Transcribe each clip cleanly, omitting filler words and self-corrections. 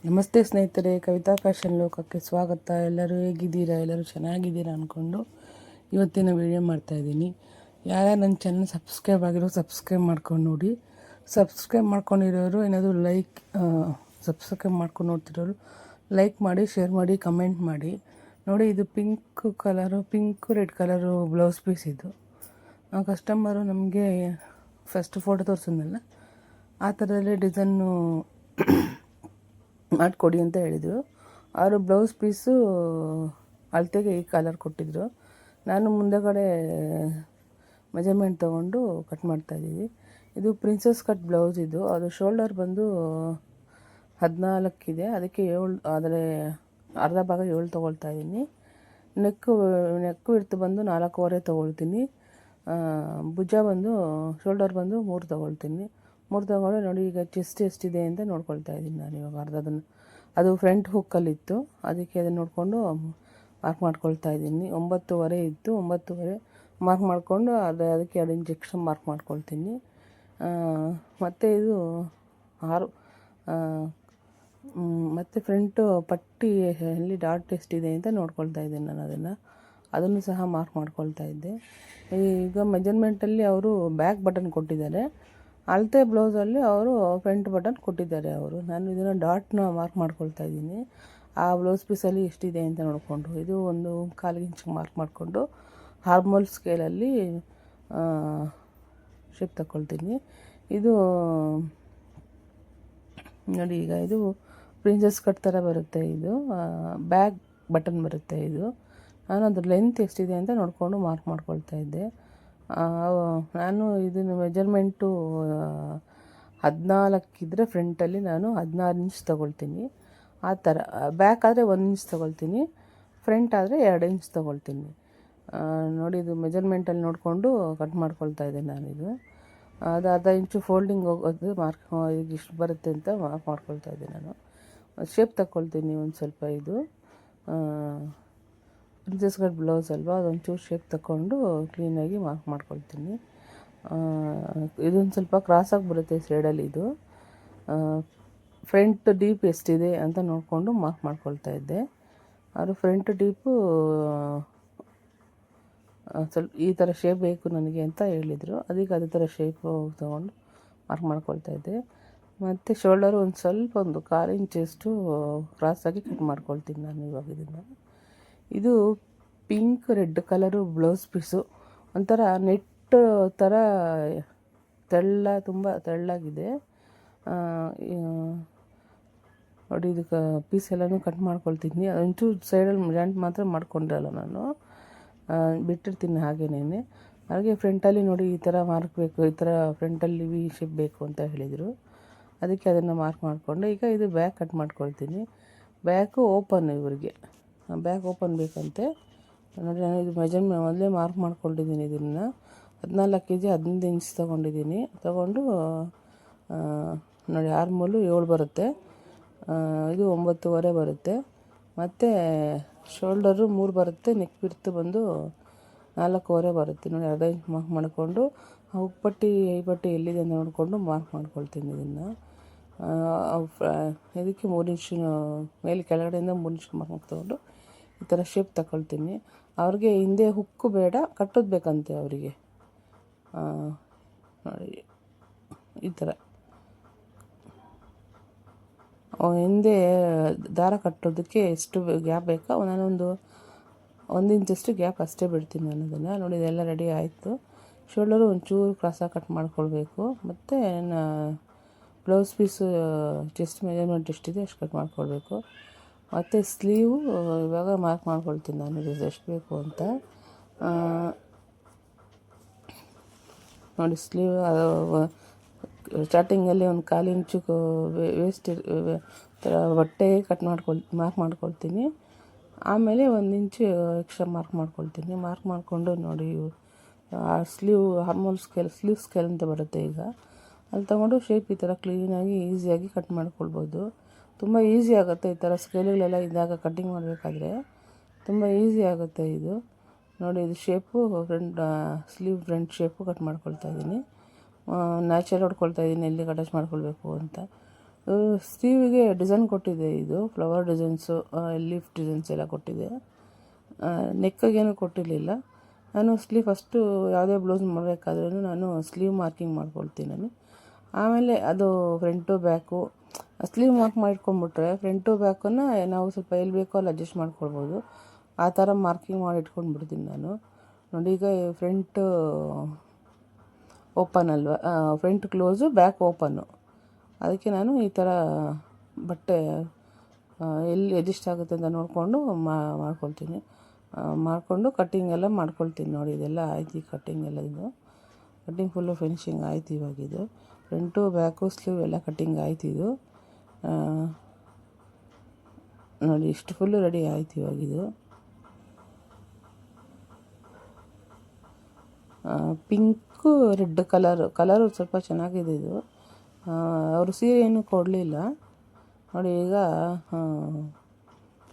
ನಮಸ್ತೆ ಸ್ನೇಹಿತರೆ, ಕವಿತಾ ಫ್ಯಾಷನ್ ಲೋಕಕ್ಕೆ ಸ್ವಾಗತ. ಎಲ್ಲರೂ ಹೇಗಿದ್ದೀರಾ? ಎಲ್ಲರೂ ಚೆನ್ನಾಗಿದ್ದೀರಾ ಅಂದ್ಕೊಂಡು ಇವತ್ತಿನ ವಿಡಿಯೋ ಮಾಡ್ತಾಯಿದ್ದೀನಿ. ಯಾರ್ಯಾರು ನನ್ನ ಚಾನಲ್ ಸಬ್ಸ್ಕ್ರೈಬ್ ಮಾಡ್ಕೊಂಡು ನೋಡಿ. ಸಬ್ಸ್ಕ್ರೈಬ್ ಮಾಡ್ಕೊಂಡಿರೋರು ಏನಾದರೂ ಸಬ್ಸ್ಕ್ರೈಬ್ ಮಾಡ್ಕೊಂಡು ನೋಡ್ತಿರೋರು ಲೈಕ್ ಮಾಡಿ, ಶೇರ್ ಮಾಡಿ, ಕಮೆಂಟ್ ಮಾಡಿ. ನೋಡಿ, ಇದು pink red colour blouse piece. ಇದು ಕಸ್ಟಮರು ನಮಗೆ ಫಸ್ಟ್ ಫೋಟೋ ತೋರಿಸಿದ್ನಲ್ಲ, ಆ ಥರದಲ್ಲೇ ಡಿಸೈನು ಮಾಡಿಕೊಡಿ ಅಂತ ಹೇಳಿದರು. ಅವರು ಬ್ಲೌಸ್ ಪೀಸು ಅಳತೆಗೆ ಈ ಕಲರ್ ಕೊಟ್ಟಿದ್ದರು. ನಾನು ಮುಂದೆಗಡೆ ಮೆಜರ್ಮೆಂಟ್ ತೊಗೊಂಡು ಕಟ್ ಮಾಡ್ತಾಯಿದ್ದೀವಿ. ಇದು ಪ್ರಿನ್ಸಸ್ ಕಟ್ ಬ್ಲೌಸ್. ಅದು ಶೋಲ್ಡರ್ ಬಂದು 14 ಇದೆ, ಅದಕ್ಕೆ 7, ಆದರೆ ಅರ್ಧ ಭಾಗ 7 ತೊಗೊಳ್ತಾ ಇದ್ದೀನಿ. ನೆಕ್ಕು ಇಡ್ತು ಬಂದು 4.25 ತೊಗೊಳ್ತೀನಿ. ಭುಜ ಬಂದು ಶೋಲ್ಡರ್ ಬಂದು 3 ತೊಗೊಳ್ತೀನಿ. 3 ತೊಗೊಂಡು ನೋಡಿ, ಈಗ ಚೆಸ್ಟ್ ಎಷ್ಟಿದೆ ಅಂತ ನೋಡ್ಕೊಳ್ತಾ ಇದ್ದೀನಿ ನಾನು ಇವಾಗ. ಅರ್ಧದನ್ನು ಅದು ಫ್ರಂಟ್ ಹುಕ್ಕಲ್ಲಿತ್ತು, ಅದಕ್ಕೆ ಅದನ್ನು ನೋಡಿಕೊಂಡು ಮಾರ್ಕ್ ಮಾಡ್ಕೊಳ್ತಾ ಇದ್ದೀನಿ. 9.25 ಇತ್ತು, 9.25 ಮಾರ್ಕ್ ಮಾಡಿಕೊಂಡು ಅದಕ್ಕೆ 2 ಇಂಚ್ ಎಕ್ಸ್ಟ್ರಾ ಮಾರ್ಕ್ ಮಾಡ್ಕೊಳ್ತೀನಿ. ಮತ್ತು ಇದು 6 ಮತ್ತು ಫ್ರಂಟು ಪಟ್ಟಿ ಎಲ್ಲಿ ಡಾಟ್ ಎಷ್ಟಿದೆ ಅಂತ ನೋಡ್ಕೊಳ್ತಾ ಇದ್ದೀನಿ ನಾನು. ಅದನ್ನು ಸಹ ಮಾರ್ಕ್ ಮಾಡ್ಕೊಳ್ತಾ ಇದ್ದೆ. ಈಗ ಮೆಜರ್ಮೆಂಟಲ್ಲಿ ಅವರು ಬ್ಯಾಕ್ ಬಟನ್ ಕೊಟ್ಟಿದ್ದಾರೆ, ಅಳತೆ ಬ್ಲೌಸಲ್ಲಿ ಅವರು ಫ್ರಂಟ್ ಬಟನ್ ಕೊಟ್ಟಿದ್ದಾರೆ ಅವರು. ನಾನು ಇದನ್ನು ಡಾಟ್ನ ಮಾರ್ಕ್ ಮಾಡ್ಕೊಳ್ತಾ ಇದ್ದೀನಿ. ಆ ಬ್ಲೌಸ್ ಪೀಸಲ್ಲಿ ಎಷ್ಟಿದೆ ಅಂತ ನೋಡಿಕೊಂಡು ಇದು 1.25 ಇಂಚ್ ಮಾರ್ಕ್ ಮಾಡಿಕೊಂಡು ಹಾರ್ಮೋಲ್ ಸ್ಕೇಲಲ್ಲಿ ಶೇಪ್ ತಗೊಳ್ತೀನಿ. ಇದು ನೋಡಿ, ಈಗ ಇದು ಪ್ರಿನ್ಸಸ್ ಕಟ್ ಥರ ಬರುತ್ತೆ. ಇದು ಬ್ಯಾಕ್ ಬಟನ್ ಬರುತ್ತೆ. ನಾನು ಅದ್ರ ಲೆಂತ್ ಎಷ್ಟಿದೆ ಅಂತ ನೋಡಿಕೊಂಡು ಮಾರ್ಕ್ ಮಾಡ್ಕೊಳ್ತಾ ಇದ್ದೆ. ನಾನು ಇದನ್ನು ಮೆಜರ್ಮೆಂಟು 14 ಇದ್ದರೆ ಫ್ರಂಟಲ್ಲಿ ನಾನು 16 ಇಂಚ್ ತೊಗೊಳ್ತೀನಿ. ಆ ಥರ ಬ್ಯಾಕ್ ಆದರೆ 1 ಇಂಚ್ ತೊಗೊಳ್ತೀನಿ, ಫ್ರಂಟ್ ಆದರೆ 2 ಇಂಚ್ ತೊಗೊಳ್ತೀನಿ. ನೋಡಿ, ಇದು ಮೆಜರ್ಮೆಂಟಲ್ಲಿ ನೋಡಿಕೊಂಡು ಕಟ್ ಮಾಡ್ಕೊಳ್ತಾ ಇದ್ದೆ ನಾನಿದು. ಅದು ಅರ್ಧ ಇಂಚು ಫೋಲ್ಡಿಂಗ್ ಹೋಗೋದು ಮಾರ್ಕ್ ಇಷ್ಟು ಬರುತ್ತೆ ಅಂತ ಮಾರ್ಕ್ ಮಾಡ್ಕೊಳ್ತಾ ಇದ್ದೆ ನಾನು. ಶೇಪ್ ತಗೊಳ್ತೀನಿ ಒಂದು ಸ್ವಲ್ಪ. ಇದು ಪ್ರಿನ್ಸಸ್ ಕಟ್ ಬ್ಲೌಸ್ ಅಲ್ವಾ, ಅದೊಂಚೂರು ಶೇಪ್ ತಗೊಂಡು ಕ್ಲೀನಾಗಿ ಮಾರ್ಕ್ ಮಾಡ್ಕೊಳ್ತೀನಿ. ಇದೊಂದು ಸ್ವಲ್ಪ ಕ್ರಾಸಾಗಿ ಬರುತ್ತೆ ಸೈಡಲ್ಲಿ. ಇದು ಫ್ರಂಟ್ ಡೀಪ್ ಎಷ್ಟಿದೆ ಅಂತ ನೋಡಿಕೊಂಡು ಮಾರ್ಕ್ ಮಾಡ್ಕೊಳ್ತಾ ಇದ್ದೆ. ಅವರು ಫ್ರಂಟ್ ಡೀಪು ಸ್ವಲ್ಪ ಈ ಥರ ಶೇಪ್ ಬೇಕು ನನಗೆ ಅಂತ ಹೇಳಿದರು, ಅದಕ್ಕೆ ಅದೇ ಥರ ಶೇಪು ತೊಗೊಂಡು ಮಾರ್ಕ್ ಮಾಡ್ಕೊಳ್ತಾ ಇದ್ದೆ. ಮತ್ತು ಶೋಲ್ಡರು ಒಂದು 1/4 ಇಂಚಷ್ಟು ಕ್ರಾಸಾಗಿ ಕಟ್ ಮಾಡ್ಕೊಳ್ತೀನಿ ನಾನು ಇವಾಗ ಇದನ್ನು. ಇದು pink red colour blouse piece, ಒಂಥರ ನೆಟ್ ಥರ ತುಂಬ ತೆಳ್ಳಾಗಿದೆ. ನೋಡಿ, ಇದಕ್ಕೆ ಪೀಸ್ ಎಲ್ಲನೂ ಕಟ್ ಮಾಡ್ಕೊಳ್ತೀನಿ. ಅದೊಂಚೂರು ಸೈಡಲ್ಲಿ ಜಾಯಿಂಟ್ ಮಾತ್ರ ಮಾಡ್ಕೊಂಡಿರಲ್ಲ ನಾನು, ಬಿಟ್ಟಿರ್ತೀನಿ ಹಾಗೇನೇ. ಹಾಗೆ ಫ್ರಂಟಲ್ಲಿ ನೋಡಿ, ಈ ಥರ ಮಾರ್ಕ್ ಬೇಕು, ಈ ಥರ ಫ್ರಂಟಲ್ಲಿ ವಿ ಶೇಪ್ ಬೇಕು ಅಂತ ಹೇಳಿದರು, ಅದಕ್ಕೆ ಅದನ್ನು ಮಾರ್ಕ್ ಮಾಡಿಕೊಂಡು ಈಗ ಇದು ಬ್ಯಾಕ್ ಕಟ್ ಮಾಡ್ಕೊಳ್ತೀನಿ. ಬ್ಯಾಕು ಓಪನ್, ಇವರಿಗೆ ಬ್ಯಾಕ್ ಓಪನ್ ಬೇಕಂತೆ. ನೋಡಿ, ನಾನು ಇದು ಮೆಜರ್ಮೆಂಟ್ ಮೊದಲೇ ಮಾರ್ಕ್ ಮಾಡ್ಕೊಂಡಿದ್ದೀನಿ. ಇದನ್ನು 14 kg 15 ಇಂಚ್ ತೊಗೊಂಡಿದ್ದೀನಿ. ತೊಗೊಂಡು ನೋಡಿ, ಆರ್ಮೋಲು 7 ಬರುತ್ತೆ, ಇದು 9.25 ಬರುತ್ತೆ. ಮತ್ತು ಶೋಲ್ಡರು 3 ಬರುತ್ತೆ, ನೆಕ್ ಬಿಡ್ತು ಬಂದು 4.25 ಬರುತ್ತೆ. ನೋಡಿ, ಅರ್ಧ ಇಂಚ್ ಮಾರ್ಕ್ ಮಾಡಿಕೊಂಡು ಉಪ್ಪಟ್ಟಿ ಐಪಟ್ಟಿ ಎಲ್ಲಿದೆ ಅಂತ ನೋಡಿಕೊಂಡು ಮಾರ್ಕ್ ಮಾಡ್ಕೊಳ್ತೀನಿ ಇದನ್ನು. ಇದಕ್ಕೆ 3 ಇಂಚ್ ಮೇಲೆ ಕೆಳಗಡೆಯಿಂದ 3 ಇಂಚ್ ಮಾರ್ಕ್ ತೊಗೊಂಡು ಈ ಥರ ಶೇಪ್ ತಗೊಳ್ತೀನಿ. ಅವ್ರಿಗೆ ಹಿಂದೆ ಹುಕ್ಕು ಬೇಡ, ಕಟ್ಟೋದು ಬೇಕಂತೆ ಅವರಿಗೆ. ನೋಡಿ, ಈ ಥರ ಹಿಂದೆ ದಾರ ಕಟ್ಟೋದಕ್ಕೆ ಎಷ್ಟು ಗ್ಯಾಪ್ ಬೇಕಾ, ನಾನೊಂದು 1 ಇಂಚಷ್ಟು ಗ್ಯಾಪ್ ಅಷ್ಟೇ ಬಿಡ್ತೀನಿ ನಾನು ಅದನ್ನು. ನೋಡಿ, ಇದೆಲ್ಲ ರೆಡಿ ಆಯಿತು. ಶೋಲ್ಡರು ಒಂಚೂರು ಕ್ರಾಸಾಗಿ ಕಟ್ ಮಾಡ್ಕೊಳ್ಬೇಕು. ಮತ್ತು ಬ್ಲೌಸ್ ಪೀಸು ಚೆಸ್ಟ್ ಮೆಜರ್ಮೆಂಟ್ ಎಷ್ಟಿದೆ ಅಷ್ಟು ಕಟ್ ಮಾಡ್ಕೊಳ್ಬೇಕು. ಮತ್ತು ಸ್ಲೀವು ಇವಾಗ ಮಾರ್ಕ್ ಮಾಡ್ಕೊಳ್ತೀನಿ ನಾನು, ಇದು ಎಷ್ಟು ಬೇಕು ಅಂತ. ನೋಡಿ, ಸ್ಲೀವ್ ಸ್ಟಾರ್ಟಿಂಗಲ್ಲಿ 1/4 ಇಂಚು ವೇಸ್ಟ್ ಥರ ಬಟ್ಟೆ ಮಾರ್ಕ್ ಮಾಡ್ಕೊಳ್ತೀನಿ. ಆಮೇಲೆ 1 ಇಂಚು ಎಕ್ಸ್ಟ್ರಾ ಮಾರ್ಕ್ ಮಾಡ್ಕೊಳ್ತೀನಿ. ಮಾರ್ಕ್ ಮಾಡಿಕೊಂಡು ನೋಡಿ, ಆ ಸ್ಲೀವ್ ಸ್ಕೇಲ್ ಅಂತ ಬರುತ್ತೆ. ಈಗ ಅಲ್ಲಿ ತೊಗೊಂಡು ಶೇಪ್ ಈ ಥರ ಕ್ಲೀನಾಗಿ ಈಸಿಯಾಗಿ ಕಟ್ ಮಾಡ್ಕೊಳ್ಬೋದು. ತುಂಬ ಈಸಿ ಆಗುತ್ತೆ ಈ ಥರ ಸ್ಕೇಲುಗಳೆಲ್ಲ ಇದ್ದಾಗ ಕಟ್ಟಿಂಗ್ ಮಾಡಬೇಕಾದ್ರೆ ತುಂಬ ಈಸಿ ಆಗುತ್ತೆ ಇದು. ನೋಡಿ, ಇದು shape sleeve front shape cut ಮಾಡ್ಕೊಳ್ತಾ ಇದ್ದೀನಿ. ನ್ಯಾಚುರಲ್ ಹೊಡ್ಕೊಳ್ತಾ ಇದ್ದೀನಿ, ಎಲ್ಲಿಗೆ ಅಟ್ಯಾಚ್ ಮಾಡ್ಕೊಳ್ಬೇಕು ಅಂತ. ಸ್ಲೀವಿಗೆ ಡಿಸೈನ್ ಕೊಟ್ಟಿದೆ, ಇದು ಫ್ಲವರ್ ಡಿಸೈನ್ಸು, ಲೀಫ್ ಡಿಸೈನ್ಸ್ ಎಲ್ಲ ಕೊಟ್ಟಿದೆ. ನೆಕ್ಕಾಗೇನು ಕೊಟ್ಟಿರಲಿಲ್ಲ. ನಾನು ಫಸ್ಟು ಯಾವುದೇ ಬ್ಲೌಸ್ ಮಾಡಬೇಕಾದ್ರೂ ನಾನು ಸ್ಲೀವ್ ಮಾರ್ಕಿಂಗ್ ಮಾಡ್ಕೊಳ್ತೀನಿ ನಾನು. ಆಮೇಲೆ ಅದು ಫ್ರಂಟು ಬ್ಯಾಕು ಸ್ಲೀವ್ ಮಾರ್ಕ್ ಮಾಡಿಟ್ಕೊಂಡ್ಬಿಟ್ರೆ ಫ್ರಂಟು ಬ್ಯಾಕನ್ನು ನಾವು ಸ್ವಲ್ಪ ಎಲ್ಲಿ ಬೇಕೋ ಅಲ್ಲಿ ಅಡ್ಜಸ್ಟ್ ಮಾಡ್ಕೊಳ್ಬೋದು. ಆ ಥರ ಮಾರ್ಕಿಂಗ್ ಮಾಡಿ ಇಟ್ಕೊಂಡ್ಬಿಡ್ತೀನಿ ನಾನು. ನೋಡಿ, ಈಗ ಫ್ರಂಟು ಓಪನ್ ಅಲ್ವಾ, ಫ್ರಂಟ್ ಕ್ಲೋಸು ಬ್ಯಾಕ್ ಓಪನ್ನು. ಅದಕ್ಕೆ ನಾನು ಈ ಥರ ಬಟ್ಟೆ ಎಲ್ಲಿ ಅಡ್ಜಸ್ಟ್ ಆಗುತ್ತೆ ಅಂತ ನೋಡಿಕೊಂಡು ಮಾಡ್ಕೊಳ್ತೀನಿ. ಮಾಡಿಕೊಂಡು ಕಟ್ಟಿಂಗ್ ಎಲ್ಲ ಮಾಡ್ಕೊಳ್ತೀನಿ. ನೋಡಿ, ಇದೆಲ್ಲ ಆಯ್ತು. ಈ ಕಟ್ಟಿಂಗ್ ಎಲ್ಲ ಇದು ಕಟ್ಟಿಂಗ್ ಫುಲ್ಲು ಫಿನಿಶಿಂಗ್ ಆಯ್ತು. ಇವಾಗಿದು ಫ್ರಂಟು ಬ್ಯಾಕು ಸ್ಲೀವ್ ಎಲ್ಲ ಕಟ್ಟಿಂಗ್ ಆಯ್ತು. ಇದು ನೋಡಿ, ಇಷ್ಟು ಫುಲ್ಲು ರೆಡಿ ಆಯ್ತು ಇವಾಗಿದು. ಪಿಂಕು ರೆಡ್ ಕಲರು ಸ್ವಲ್ಪ ಚೆನ್ನಾಗಿದೆ ಇದು. ಅವರು ಸೀರೆ ಏನೂ ಕೊಡಲಿಲ್ಲ. ನೋಡಿ, ಈಗ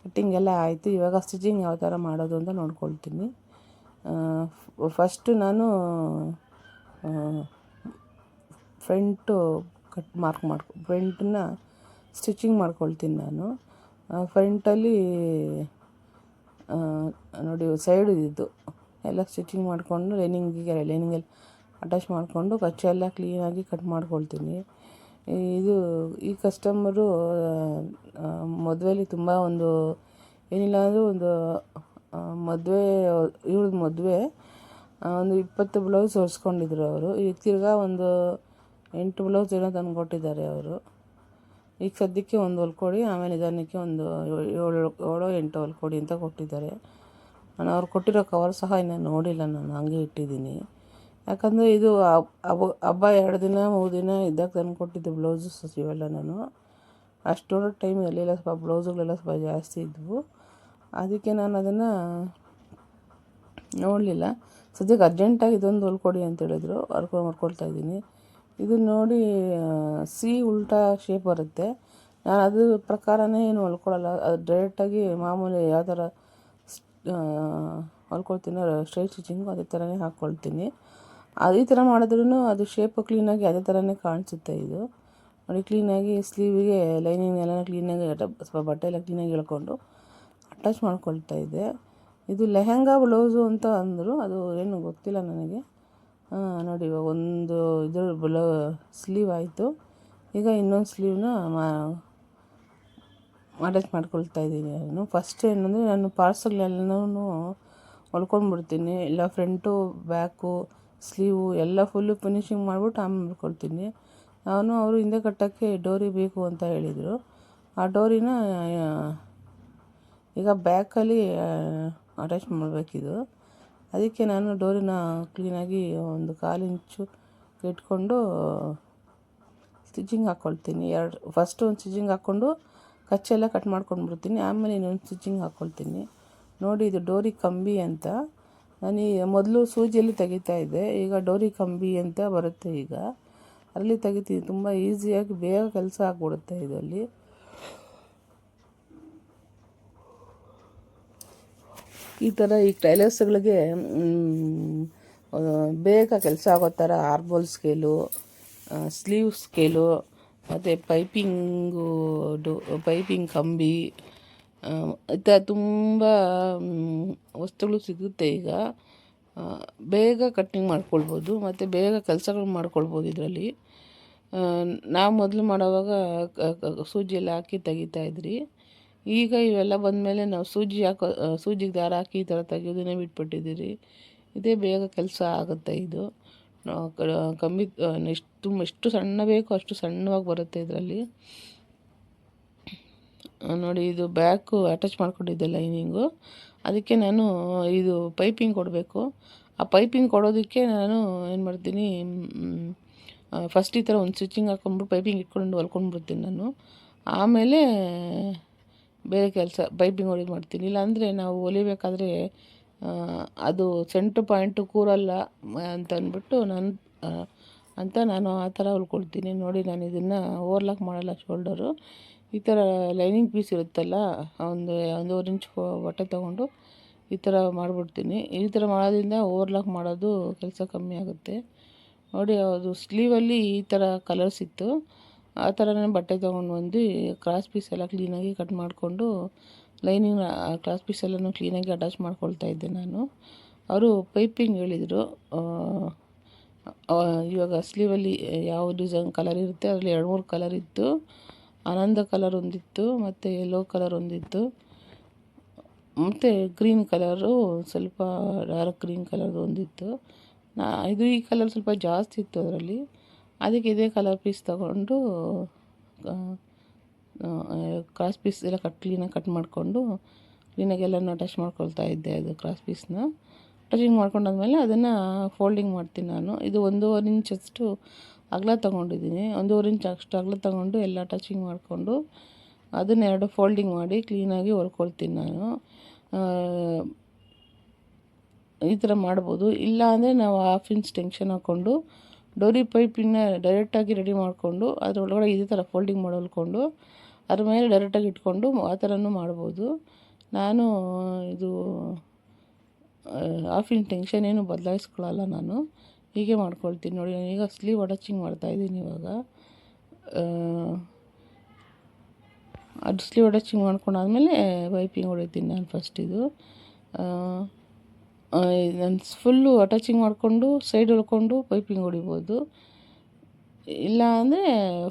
ಕಟ್ಟಿಂಗ್ ಎಲ್ಲ ಆಯಿತು. ಇವಾಗ ಸ್ಟಿಚಿಂಗ್ ಯಾವ ಥರ ಮಾಡೋದು ಅಂತ ನೋಡ್ಕೊಳ್ತೀನಿ. ಫಸ್ಟು ನಾನು ಫ್ರಂಟು ಫ್ರಂಟನ್ನ ಸ್ಟಿಚಿಂಗ್ ಮಾಡ್ಕೊಳ್ತೀನಿ ನಾನು. ಫ್ರಂಟಲ್ಲಿ ನೋಡಿ ಸೈಡು ಇದು ಎಲ್ಲ ಸ್ಟಿಚಿಂಗ್ ಮಾಡಿಕೊಂಡು ಲೈನಿಂಗಲ್ಲಿ ಅಟ್ಯಾಚ್ ಮಾಡಿಕೊಂಡು ಕಚ್ಚೆಲ್ಲ ಕ್ಲೀನಾಗಿ ಕಟ್ ಮಾಡ್ಕೊಳ್ತೀನಿ. ಈ ಕಸ್ಟಮರು ಮದುವೆಯಲ್ಲಿ ತುಂಬ ಏನಿಲ್ಲ ಅಂದರೂ ಇವ್ರದ್ದು ಮದುವೆ 20 ಬ್ಲೌಸ್ ಹೊಲಿಸ್ಕೊಂಡಿದ್ರು ಅವರು. ಈಗ ತಿರ್ಗಾ 8 ಬ್ಲೌಸ್ ಏನೋ ತಂದು ಕೊಟ್ಟಿದ್ದಾರೆ ಅವರು. ಈಗ ಸದ್ಯಕ್ಕೆ ಒಂದು ಹೊಲ್ಕೊಡಿ, ಆಮೇಲೆ ನಿಧಾನಕ್ಕೆ 7-8 ಹೊಲ್ಕೊಡಿ ಅಂತ ಕೊಟ್ಟಿದ್ದಾರೆ. ನಾನು ಅವ್ರು ಕೊಟ್ಟಿರೋ ಕವರ್ ಸಹ ಇನ್ನೂ ನೋಡಿಲ್ಲ, ನಾನು ಹಂಗೆ ಇಟ್ಟಿದ್ದೀನಿ. ಯಾಕಂದರೆ ಇದು ಹಬ್ಬ 2 ದಿನ 3 ದಿನ ಇದ್ದಾಗ ತಂದು ಕೊಟ್ಟಿದ್ದು ಬ್ಲೌಸಸ್ ಇವೆಲ್ಲ. ನಾನು ಅಷ್ಟು ನೋಡೋ ಟೈಮ್ ಇರಲಿಲ್ಲ, ಸ್ವಲ್ಪ ಬ್ಲೌಸುಗಳೆಲ್ಲ ಸ್ವಲ್ಪ ಜಾಸ್ತಿ ಇದ್ವು. ಅದಕ್ಕೆ ನಾನು ಅದನ್ನು ನೋಡಲಿಲ್ಲ. ಸದ್ಯಕ್ಕೆ ಅರ್ಜೆಂಟಾಗಿ ಇದೊಂದು ಹೊಲ್ಕೊಡಿ ಅಂತ ಹೇಳಿದ್ರು, ಮಾಡ್ಕೊಳ್ತಾಯಿದ್ದೀನಿ. ಇದು ನೋಡಿ, ಉಲ್ಟಾ ಶೇಪ್ ಬರುತ್ತೆ. ನಾನು ಅದ್ರ ಪ್ರಕಾರನೇ ಏನು ಹೊಲ್ಕೊಳ್ಳಲ್ಲ. ಅದು ಡೈರೆಕ್ಟಾಗಿ ಮಾಮೂಲಿ ಯಾವ ಥರ ಹೊಲ್ಕೊಳ್ತೀನೋ ಸ್ಟ್ರೈಟ್ ಸ್ಟಿಚಿಂಗು ಅದೇ ಥರನೇ ಹಾಕ್ಕೊಳ್ತೀನಿ. ಈ ಥರ ಮಾಡಿದ್ರೂ ಅದು ಶೇಪು ಕ್ಲೀನಾಗಿ ಅದೇ ಥರನೇ ಕಾಣಿಸುತ್ತೆ. ಇದು ನೋಡಿ, ಕ್ಲೀನಾಗಿ ಸ್ಲೀವಿಗೆ ಲೈನಿಂಗ್ ಎಲ್ಲ ಕ್ಲೀನಾಗಿ ಸ್ವಲ್ಪ ಬಟ್ಟೆ ಎಲ್ಲ ಕ್ಲೀನಾಗಿ ಎಳ್ಕೊಂಡು ಅಟ್ಯಾಚ್ ಮಾಡ್ಕೊಳ್ತಾ ಇದ್ದೆ. ಇದು ಲೆಹೆಂಗಾ ಬ್ಲೌಸು ಅಂತ ಅಂದರು, ಅದು ಏನು ಗೊತ್ತಿಲ್ಲ ನನಗೆ. ನೋಡಿ, ಇವಾಗ ಇದ್ರ ಸ್ಲೀವ್ ಆಯಿತು. ಈಗ ಇನ್ನೊಂದು ಸ್ಲೀವ್ನ ಅಟ್ಯಾಚ್ ಮಾಡ್ಕೊಳ್ತಾ ಇದ್ದೀನಿ. ನಾನು ಫಸ್ಟ್ ಏನಂದರೆ ನಾನು ಪಾರ್ಸಲ್ನೆಲ್ಲನೂ ಹೊಲ್ಕೊಂಡ್ಬಿಡ್ತೀನಿ. ಇಲ್ಲ ಫ್ರಂಟು ಬ್ಯಾಕು ಸ್ಲೀವು ಎಲ್ಲ ಫುಲ್ಲು ಫಿನಿಶಿಂಗ್ ಮಾಡಿಬಿಟ್ಟು ಆಮೇಲೆ ಮಾಡ್ಕೊಳ್ತೀನಿ. ಅವರು ಹಿಂದೆ ಕಟ್ಟೋಕ್ಕೆ ಡೋರಿ ಬೇಕು ಅಂತ ಹೇಳಿದರು. ಆ ಡೋರಿನ ಈಗ ಬ್ಯಾಕಲ್ಲಿ ಅಟ್ಯಾಚ್ ಮಾಡಬೇಕಿದು. ಅದಕ್ಕೆ ನಾನು ಡೋರಿನ ಕ್ಲೀನಾಗಿ 1/4 ಇಂಚು ಇಟ್ಕೊಂಡು ಸ್ಟಿಚಿಂಗ್ ಹಾಕ್ಕೊಳ್ತೀನಿ. ಫಸ್ಟು ಒಂದು ಸ್ಟಿಚಿಂಗ್ ಹಾಕ್ಕೊಂಡು ಕಚ್ಚೆಲ್ಲ ಕಟ್ ಮಾಡ್ಕೊಂಡ್ಬಿಡ್ತೀನಿ. ಆಮೇಲೆ ಇನ್ನೊಂದು ಸ್ಟಿಚಿಂಗ್ ಹಾಕ್ಕೊಳ್ತೀನಿ. ನೋಡಿ, ಇದು ಡೋರಿ ಕಂಬಿ ಅಂತ. ನಾನು ಮೊದಲು ಸೂಜಿಯಲ್ಲಿ ತೆಗಿತಾ ಇದ್ದೆ, ಈಗ ಡೋರಿ ಕಂಬಿ ಅಂತ ಬರುತ್ತೆ. ಈಗ ಅಲ್ಲಿ ತೆಗಿತೀನಿ. ತುಂಬ ಈಸಿಯಾಗಿ ಬೇಗ ಕೆಲಸ ಆಗ್ಬಿಡುತ್ತೆ ಇದರಲ್ಲಿ. ಈ ಥರ ಈ ಟೈಲರ್ಸ್ಗಳಿಗೆ ಬೇಗ ಕೆಲಸ ಆಗೋ ಥರ ಆರ್ಬೋಲ್ ಸ್ಕೇಲು, ಸ್ಲೀವ್ ಸ್ಕೇಲು ಮತ್ತು ಪೈಪಿಂಗ್ ಕಂಬಿ ಈ ಥರ ತುಂಬ ವಸ್ತುಗಳು ಸಿಗುತ್ತೆ. ಈಗ ಬೇಗ ಕಟ್ಟಿಂಗ್ ಮಾಡ್ಕೊಳ್ಬೋದು ಮತ್ತು ಬೇಗ ಕೆಲಸಗಳು ಮಾಡ್ಕೊಳ್ಬೋದು ಇದರಲ್ಲಿ. ನಾವು ಮೊದಲು ಮಾಡೋವಾಗ ಸೂಜಿಯಲ್ಲಿ ಹಾಕಿ ತೆಗಿತಾಯಿದ್ರಿ. ಈಗ ಇವೆಲ್ಲ ಬಂದಮೇಲೆ ನಾವು ಸೂಜಿಗೆ ದಾರ ಹಾಕಿ ಈ ಥರ ತೆಗೆಯೋದನ್ನೇ ಬಿಟ್ಬಿಟ್ಟಿದ್ದೀರಿ. ಇದೇ ಬೇಗ ಕೆಲಸ ಆಗುತ್ತೆ. ಇದು ಕಂಬಿ ಎಷ್ಟು ಸಣ್ಣ ಬೇಕೋ ಅಷ್ಟು ಸಣ್ಣವಾಗಿ ಬರುತ್ತೆ ಇದರಲ್ಲಿ. ನೋಡಿ, ಇದು ಬ್ಯಾಕು ಅಟ್ಯಾಚ್ ಮಾಡ್ಕೊಂಡಿದ್ದೆ ಲೈನಿಂಗು. ಅದಕ್ಕೆ ನಾನು ಇದು ಪೈಪಿಂಗ್ ಕೊಡಬೇಕು. ಆ ಪೈಪಿಂಗ್ ಕೊಡೋದಕ್ಕೆ ನಾನು ಏನು ಮಾಡ್ತೀನಿ, ಫಸ್ಟ್ ಈ ಥರ ಒಂದು ಸ್ಟಿಚಿಂಗ್ ಹಾಕ್ಕೊಂಡ್ಬಿಟ್ಟು ಪೈಪಿಂಗ್ ಇಟ್ಕೊಂಡು ಹೊಲ್ಕೊಂಡ್ಬಿಡ್ತೀನಿ ನಾನು. ಆಮೇಲೆ ಬೇರೆ ಕೆಲಸ ಪೈಪಿಂಗ್ ಹೊಲಿದು ಮಾಡ್ತೀನಿ. ಇಲ್ಲಾಂದರೆ ನಾವು ಹೊಲಿಬೇಕಾದ್ರೆ ಅದು ಸೆಂಟ್ರ್ ಪಾಯಿಂಟು ಕೂರಲ್ಲ ಅಂತ ಅಂದ್ಬಿಟ್ಟು ನಾನು ಆ ಥರ ಹೊಲ್ಕೊಳ್ತೀನಿ. ನೋಡಿ, ನಾನು ಇದನ್ನು ಓವರ್ಲಾಕ್ ಮಾಡಲ್ಲ ಶೋಲ್ಡರು. ಈ ಥರ ಲೈನಿಂಗ್ ಪೀಸ್ ಇರುತ್ತಲ್ಲ, ಒಂದೂವರೆ ಇಂಚ್ ಬಟ್ಟೆ ತೊಗೊಂಡು ಈ ಥರ ಮಾಡಿಬಿಡ್ತೀನಿ. ಈ ಥರ ಮಾಡೋದ್ರಿಂದ ಓವರ್ಲಾಕ್ ಮಾಡೋದು ಕೆಲಸ ಕಮ್ಮಿ ಆಗುತ್ತೆ. ನೋಡಿ, ಅದು ಸ್ಲೀವಲ್ಲಿ ಈ ಥರ ಕಲರ್ಸ್ ಇತ್ತು. ಆ ಥರನೇ ಬಟ್ಟೆ ತೊಗೊಂಡು ಬಂದು ಕ್ರಾಸ್ ಪೀಸ್ ಎಲ್ಲ ಕ್ಲೀನಾಗಿ ಕಟ್ ಮಾಡಿಕೊಂಡು ಲೈನಿಂಗ್ ಕ್ರಾಸ್ ಪೀಸ್ ಎಲ್ಲನೂ ಕ್ಲೀನಾಗಿ ಅಟ್ಯಾಚ್ ಮಾಡ್ಕೊಳ್ತಾ ಇದ್ದೆ ನಾನು. ಅವರು ಪೈಪಿಂಗ್ ಹೇಳಿದರು. ಇವಾಗ ಸ್ಲೀವಲ್ಲಿ ಯಾವ ಡಿಸೈನ್ ಕಲರ್ ಇರುತ್ತೆ ಅದರಲ್ಲಿ 2-3 ಕಲರ್ ಇತ್ತು. ಆನಂದ ಕಲರ್ ಒಂದಿತ್ತು, ಮತ್ತು ಯೆಲ್ಲೋ ಕಲರ್ ಒಂದಿತ್ತು, ಮತ್ತು ಗ್ರೀನ್ ಕಲರು ಸ್ವಲ್ಪ ಡಾರ್ಕ್ ಗ್ರೀನ್ ಕಲರ್ದು ಒಂದಿತ್ತು. ಈ ಕಲರ್ ಸ್ವಲ್ಪ ಜಾಸ್ತಿ ಇತ್ತು ಅದರಲ್ಲಿ. ಅದಕ್ಕೆ ಇದೇ ಕಲರ್ ಪೀಸ್ ತಗೊಂಡು ಕ್ರಾಸ್ ಪೀಸ್ ಎಲ್ಲ ಕ್ಲೀನಾಗಿ ಕಟ್ ಮಾಡಿಕೊಂಡು ಕ್ಲೀನಾಗಿ ಎಲ್ಲನೂ ಅಟ್ಯಾಚ್ ಮಾಡ್ಕೊಳ್ತಾ ಇದ್ದೆ. ಅದು ಕ್ರಾಸ್ ಪೀಸ್ನ ಅಟ್ಯಾಚಿಂಗ್ ಮಾಡ್ಕೊಂಡಾದ್ಮೇಲೆ ಅದನ್ನು ಫೋಲ್ಡಿಂಗ್ ಮಾಡ್ತೀನಿ ನಾನು. ಇದು 1.5 ಇಂಚಷ್ಟು ಅಗಲ ತೊಗೊಂಡಿದ್ದೀನಿ. 1.5 ಇಂಚ್ ಅಷ್ಟು ಅಗಲ ತೊಗೊಂಡು ಎಲ್ಲ ಅಟ್ಯಾಚಿಂಗ್ ಮಾಡಿಕೊಂಡು ಅದನ್ನ 2 ಫೋಲ್ಡಿಂಗ್ ಮಾಡಿ ಕ್ಲೀನಾಗಿ ಹೊಲ್ಕೊಳ್ತೀನಿ ನಾನು. ಈ ಥರ ಮಾಡ್ಬೋದು. ಇಲ್ಲ ಅಂದರೆ ನಾವು 1/2 ಇಂಚ್ ಟೆನ್ಷನ್ ಹಾಕ್ಕೊಂಡು ಡೋರಿ ಪೈಪಿಂಗ್ನ ಡೈರೆಕ್ಟಾಗಿ ರೆಡಿ ಮಾಡಿಕೊಂಡು ಅದರೊಳಗಡೆ ಇದೇ ಥರ ಫೋಲ್ಡಿಂಗ್ ಮಾಡಿ ಹೊಲ್ಕೊಂಡು ಅದ್ರ ಮೇಲೆ ಡೈರೆಕ್ಟಾಗಿ ಇಟ್ಕೊಂಡು ಆ ಥರನೂ ಮಾಡ್ಬೋದು. ನಾನು ಇದು 1/2 ಇಂಚ್ ಟೆನ್ಷನ್ ಏನು ಬದಲಾಯಿಸ್ಕೊಳ್ಳಲ್ಲ, ನಾನು ಹೀಗೆ ಮಾಡ್ಕೊಳ್ತೀನಿ. ನೋಡಿ, ನಾನೀಗ ಸ್ಲೀವ್ ಅಟ್ಯಾಚಿಂಗ್ ಮಾಡ್ತಾಯಿದ್ದೀನಿ. ಇವಾಗ ಅದು ಸ್ಲೀವ್ ಅಟ್ಯಾಚಿಂಗ್ ಮಾಡ್ಕೊಂಡಾದ್ಮೇಲೆ ಪೈಪಿಂಗ್ ಹೊಡಿತೀನಿ ನಾನು. ಫಸ್ಟ್ ಇದು ನಾನು ಫುಲ್ಲು ಅಟ್ಯಾಚಿಂಗ್ ಮಾಡಿಕೊಂಡು ಸೈಡ್ ಹೊಲ್ಕೊಂಡು ಪೈಪಿಂಗ್ ಹೊಡಿಬೋದು. ಇಲ್ಲ ಅಂದರೆ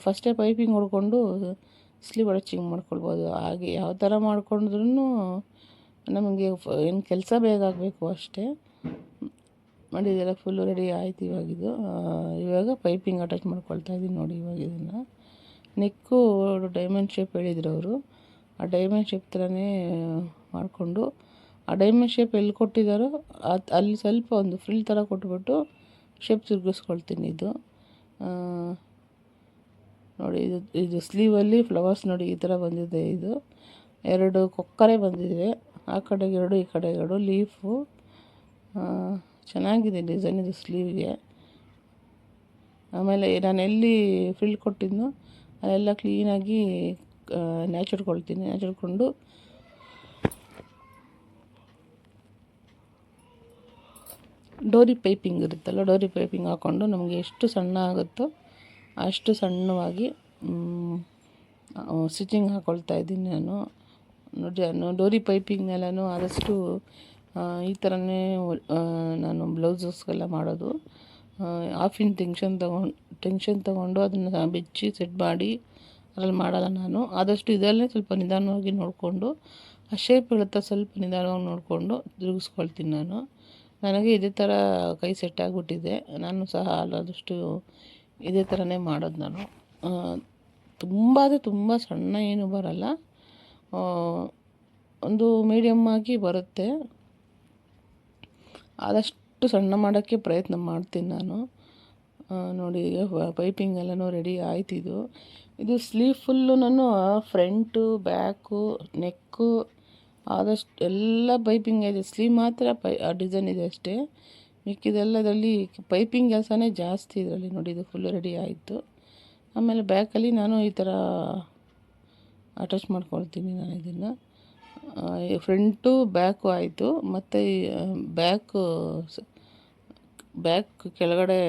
ಫಸ್ಟೇ ಪೈಪಿಂಗ್ ಹೊಡ್ಕೊಂಡು ಸ್ಲೀವ್ ಅಟ್ಯಾಚಿಂಗ್ ಮಾಡ್ಕೊಳ್ಬೋದು. ಹಾಗೆ ಯಾವ ಥರ ಮಾಡ್ಕೊಂಡ್ರೂ ನಮಗೆ ಏನು ಕೆಲಸ ಬೇಗ ಆಗಬೇಕು ಅಷ್ಟೇ. ನೋಡಿ, ಇದೆಲ್ಲ ಫುಲ್ಲು ರೆಡಿ ಆಯ್ತು. ಇವಾಗ ಪೈಪಿಂಗ್ ಅಟ್ಯಾಚ್ ಮಾಡ್ಕೊಳ್ತಾ ಇದ್ದೀನಿ. ನೋಡಿ, ಇವಾಗ ಇದನ್ನು ನೆಕ್ಕು ಡೈಮಂಡ್ ಶೇಪ್ ಹೇಳಿದ್ರು ಅವರು. ಆ ಡೈಮಂಡ್ ಶೇಪ್ ಥರನೇ ಮಾಡಿಕೊಂಡು ಆ ಡೈಮಂಡ್ ಶೇಪ್ ಎಲ್ಲಿ ಕೊಟ್ಟಿದ್ದಾರೋ ಅಲ್ಲಿ ಸ್ವಲ್ಪ ಒಂದು ಫ್ರಿಲ್ ಥರ ಕೊಟ್ಬಿಟ್ಟು ಶೇಪ್ ತಿರುಗಿಸ್ಕೊಳ್ತೀನಿ. ಇದು ನೋಡಿ, ಇದು ಸ್ಲೀವಲ್ಲಿ ಫ್ಲವರ್ಸ್ ನೋಡಿ ಈ ಥರ ಬಂದಿದೆ. ಇದು 2 ಕೊಕ್ಕರೆ ಬಂದಿದೆ, ಆ ಕಡೆಗೆ 2 ಈ ಕಡೆ 2 ಲೀಫು. ಚೆನ್ನಾಗಿದೆ ಡಿಸೈನ್ ಇದು ಸ್ಲೀವ್ಗೆ. ಆಮೇಲೆ ನಾನು ಎಲ್ಲಿ ಫ್ರಿಲ್ ಕೊಟ್ಟಿದ್ನೋ ಅಲ್ಲೆಲ್ಲ ಕ್ಲೀನಾಗಿ ನ್ಯಾಚಿಡ್ಕೊಳ್ತೀನಿ. ನ್ಯಾಚಿಡ್ಕೊಂಡು ಡೋರಿ ಪೈಪಿಂಗ್ ಇರುತ್ತಲ್ಲ, ಡೋರಿ ಪೈಪಿಂಗ್ ಹಾಕ್ಕೊಂಡು ನಮಗೆ ಎಷ್ಟು ಸಣ್ಣ ಆಗುತ್ತೋ ಅಷ್ಟು ಸಣ್ಣವಾಗಿ ಸ್ಟಿಚಿಂಗ್ ಹಾಕ್ಕೊಳ್ತಾ ಇದ್ದೀನಿ ನಾನು. ನೋಡಿ, ಡೋರಿ ಪೈಪಿಂಗ್ನೆಲ್ಲನೂ ಆದಷ್ಟು ಈ ಥರನೇ ನಾನು ಬ್ಲೌಸಸ್ಗೆಲ್ಲ ಮಾಡೋದು. 1/2 ಇಂಚ್ ಟೆನ್ಷನ್ ತೊಗೊಂಡು ಅದನ್ನು ಬಿಚ್ಚಿ ಸೆಟ್ ಮಾಡಿ ಅದ್ರಲ್ಲಿ ಮಾಡಲ್ಲ ನಾನು. ಆದಷ್ಟು ಇದರಲ್ಲೇ ಸ್ವಲ್ಪ ನಿಧಾನವಾಗಿ ನೋಡಿಕೊಂಡು ಆ ಶೇಪ್ ಇಳುತ್ತಾ ಸ್ವಲ್ಪ ನಿಧಾನವಾಗಿ ನೋಡಿಕೊಂಡು ತಿರುಗಿಸ್ಕೊಳ್ತೀನಿ ನಾನು. ನನಗೆ ಇದೇ ಥರ ಕೈ ಸೆಟ್ ಆಗಿಬಿಟ್ಟಿದೆ. ನಾನು ಸಹ ಆದಷ್ಟು ಇದೇ ಥರನೇ ಮಾಡೋದು ನಾನು. ತುಂಬ ಅಂದರೆ ತುಂಬ ಸಣ್ಣ ಏನೂ ಬರಲ್ಲ, ಒಂದು ಮೀಡಿಯಮ್ ಆಗಿ ಬರುತ್ತೆ. ಆದಷ್ಟು ಸಣ್ಣ ಮಾಡೋಕ್ಕೆ ಪ್ರಯತ್ನ ಮಾಡ್ತೀನಿ ನಾನು. ನೋಡಿ, ಪೈಪಿಂಗ್ ಎಲ್ಲನೂ ರೆಡಿ ಆಯ್ತು. ಇದು ಸ್ಲೀವ್ ಫುಲ್ಲು ನಾನು ಫ್ರಂಟು, ಬ್ಯಾಕು, ನೆಕ್ಕು ಆದಷ್ಟು ಎಲ್ಲ ಪೈಪಿಂಗ್ ಇದೆ. ಸ್ಲೀವ್ ಮಾತ್ರ ಡಿಸೈನ್ ಇದೆ ಅಷ್ಟೇ. ಮಿಕ್ಕಿದೆಲ್ಲದಲ್ಲಿ ಪೈಪಿಂಗ್ ಕೆಲಸನೇ ಜಾಸ್ತಿ ಇದರಲ್ಲಿ. ನೋಡಿ, ಇದು ಫುಲ್ಲು ರೆಡಿ ಆಯಿತು. ಆಮೇಲೆ ಬ್ಯಾಕಲ್ಲಿ ನಾನು ಈ ಥರ ಅಟ್ಯಾಚ್ ಮಾಡ್ಕೊಳ್ತೀನಿ ನಾನು ಇದನ್ನು. ಫ್ರಂಟು ಬ್ಯಾಕು ಆಯಿತು. ಮತ್ತು ಬ್ಯಾಕ್ ಕೆಳಗಡೆ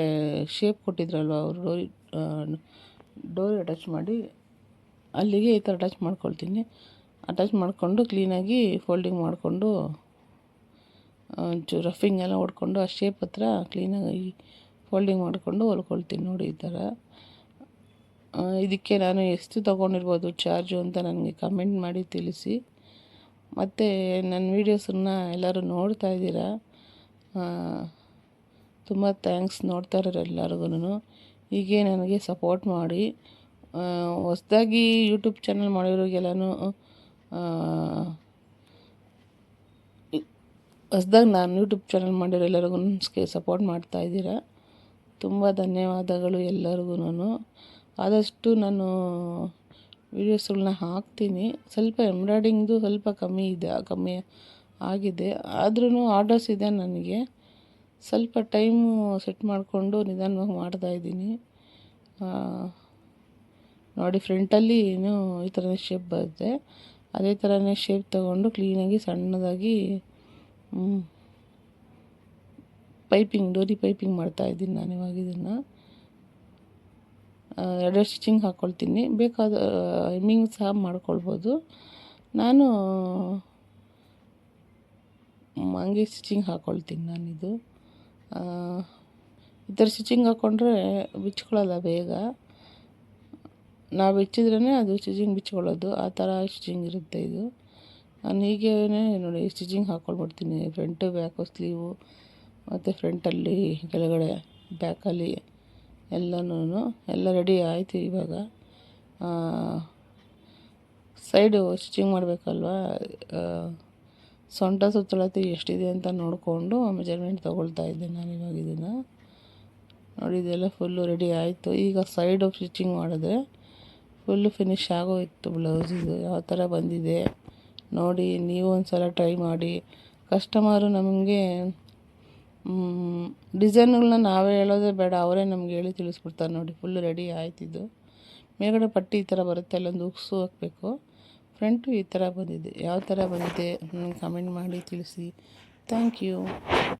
ಶೇಪ್ ಕೊಟ್ಟಿದ್ರಲ್ವ ಅವರು, ಡೋರಿ ಅಟ್ಯಾಚ್ ಮಾಡಿ ಅಲ್ಲಿಗೆ ಈ ಥರ ಅಟ್ಯಾಚ್ ಮಾಡ್ಕೊಳ್ತೀನಿ. ಅಟ್ಯಾಚ್ ಮಾಡಿಕೊಂಡು ಕ್ಲೀನಾಗಿ ಫೋಲ್ಡಿಂಗ್ ಮಾಡಿಕೊಂಡು ಒಂಚೂರು ರಫಿಂಗ್ ಎಲ್ಲ ಹೊಡ್ಕೊಂಡು ಆ ಶೇಪ್ ಹತ್ರ ಕ್ಲೀನಾಗಿ ಫೋಲ್ಡಿಂಗ್ ಮಾಡಿಕೊಂಡು ಹೊಲ್ಕೊಳ್ತೀನಿ. ನೋಡಿ, ಈ ಥರ. ಇದಕ್ಕೆ ನಾನು ಎಷ್ಟು ತೊಗೊಂಡಿರ್ಬೋದು ಚಾರ್ಜು ಅಂತ ನನಗೆ ಕಮೆಂಟ್ ಮಾಡಿ ತಿಳಿಸಿ. ಮತ್ತು ನನ್ನ ವೀಡಿಯೋಸನ್ನು ಎಲ್ಲರೂ ನೋಡ್ತಾ ಇದ್ದೀರಾ, ತುಂಬ ಥ್ಯಾಂಕ್ಸ್ ನೋಡ್ತಾ ಇರೋರು ಎಲ್ಲರಿಗೂ. ಹೀಗೆ ನನಗೆ ಸಪೋರ್ಟ್ ಮಾಡಿ. ಹೊಸ್ದಾಗಿ ಯೂಟ್ಯೂಬ್ ಚಾನಲ್ ಮಾಡಿರೋರಿಗೆಲ್ಲನೂ ಹೊಸ್ದಾಗಿ ನಾನು ಯೂಟ್ಯೂಬ್ ಚಾನಲ್ ಮಾಡಿರೋ ಎಲ್ಲರಿಗೂ ಸಪೋರ್ಟ್ ಮಾಡ್ತಾ ಇದ್ದೀರಾ. ತುಂಬ ಧನ್ಯವಾದಗಳು ಎಲ್ಲರಿಗೂ. ಆದಷ್ಟು ನಾನು ವೀಡಿಯೋಸ್ಗಳನ್ನ ಹಾಕ್ತೀನಿ. ಸ್ವಲ್ಪ ಎಂಬ್ರಾಯ್ಡಿಂಗ್ದು ಸ್ವಲ್ಪ ಕಮ್ಮಿ ಆಗಿದೆ. ಆದ್ರೂ ಆರ್ಡರ್ಸ್ ಇದೆ ನನಗೆ. ಸ್ವಲ್ಪ ಟೈಮು ಸೆಟ್ ಮಾಡಿಕೊಂಡು ನಿಧಾನವಾಗಿ ಮಾಡ್ತಾಯಿದ್ದೀನಿ. ನೋಡಿ, ಫ್ರಂಟಲ್ಲಿ ಈ ಥರನೇ ಶೇಪ್ ಬರುತ್ತೆ. ಅದೇ ಥರನೇ ಶೇಪ್ ತೊಗೊಂಡು ಕ್ಲೀನಾಗಿ ಸಣ್ಣದಾಗಿ ಡೋರಿ ಪೈಪಿಂಗ್ ಮಾಡ್ತಾಯಿದ್ದೀನಿ ನಾನು ಇವಾಗ ಇದನ್ನು. ಎರಡೆರಡು ಸ್ಟಿಚಿಂಗ್ ಹಾಕ್ಕೊಳ್ತೀನಿ. ಬೇಕಾದ ಹೆಮ್ಮಿಂಗ್ ಸಹ ಮಾಡ್ಕೊಳ್ಬೋದು. ನಾನು ಹಂಗೆ ಸ್ಟಿಚಿಂಗ್ ಹಾಕ್ಕೊಳ್ತೀನಿ ನಾನಿದು. ಈ ಥರ ಸ್ಟಿಚಿಂಗ್ ಹಾಕ್ಕೊಂಡ್ರೆ ಬಿಚ್ಕೊಳ್ಳಲ್ಲ ಬೇಗ. ನಾವು ಬಿಚ್ಚಿದ್ರೇ ಅದು ಸ್ಟಿಚಿಂಗ್ ಬಿಚ್ಕೊಳ್ಳೋದು, ಆ ಥರ ಸ್ಟಿಚಿಂಗ್ ಇರುತ್ತೆ ಇದು. ನಾನು ಹೀಗೇ ನೋಡಿ ಸ್ಟಿಚಿಂಗ್ ಹಾಕ್ಕೊಂಡ್ಬಿಡ್ತೀನಿ. ಫ್ರಂಟು ಬ್ಯಾಕು ಸ್ಲೀವು ಮತ್ತು ಫ್ರಂಟಲ್ಲಿ ಕೆಳಗಡೆ ಬ್ಯಾಕಲ್ಲಿ ಎಲ್ಲನೂ ಎಲ್ಲ ರೆಡಿ ಆಯಿತು. ಇವಾಗ ಸೈಡು ಸ್ಟಿಚಿಂಗ್ ಮಾಡಬೇಕಲ್ವ, ಸೊಂಟ ಸುತ್ತಳತೆ ಎಷ್ಟಿದೆ ಅಂತ ನೋಡಿಕೊಂಡು ಮೆಜರ್ಮೆಂಟ್ ತೊಗೊಳ್ತಾ ಇದ್ದೆ ನಾನು. ಇವಾಗ ಇದನ್ನು ನೋಡಿ, ಇದೆಲ್ಲ ಫುಲ್ಲು ರೆಡಿ ಆಯಿತು. ಈಗ ಸೈಡು ಸ್ಟಿಚಿಂಗ್ ಮಾಡಿದ್ರೆ ಫುಲ್ಲು ಫಿನಿಶ್ ಆಗೋಯಿತು ಬ್ಲೌಸ್. ಇದು ಯಾವ ಥರ ಬಂದಿದೆ ನೋಡಿ, ನೀವು ಒಂದು ಸಲ ಟ್ರೈ ಮಾಡಿ. ಕಸ್ಟಮರು ನಮಗೆ ಡಿಸೈನ್ಗಳನ್ನ ನಾವೇ ಹೇಳೋದೇ ಬೇಡ, ಅವರೇ ನಮ್ಗೆ ಹೇಳಿ ತಿಳಿಸ್ಬಿಡ್ತಾರೆ. ನೋಡಿ ಫುಲ್ಲು ರೆಡಿ ಆಯ್ತಿದ್ದು. ಮೇಲ್ಗಡೆ ಪಟ್ಟಿ ಈ ಥರ ಬರುತ್ತೆ, ಅಲ್ಲೊಂದು ಉಕ್ಸು ಹಾಕಬೇಕು. ಫ್ರಂಟು ಈ ಥರ ಬಂದಿದೆ. ಯಾವ ಥರ ಬಂದಿದೆ ಕಮೆಂಟ್ ಮಾಡಿ ತಿಳಿಸಿ. Thank you.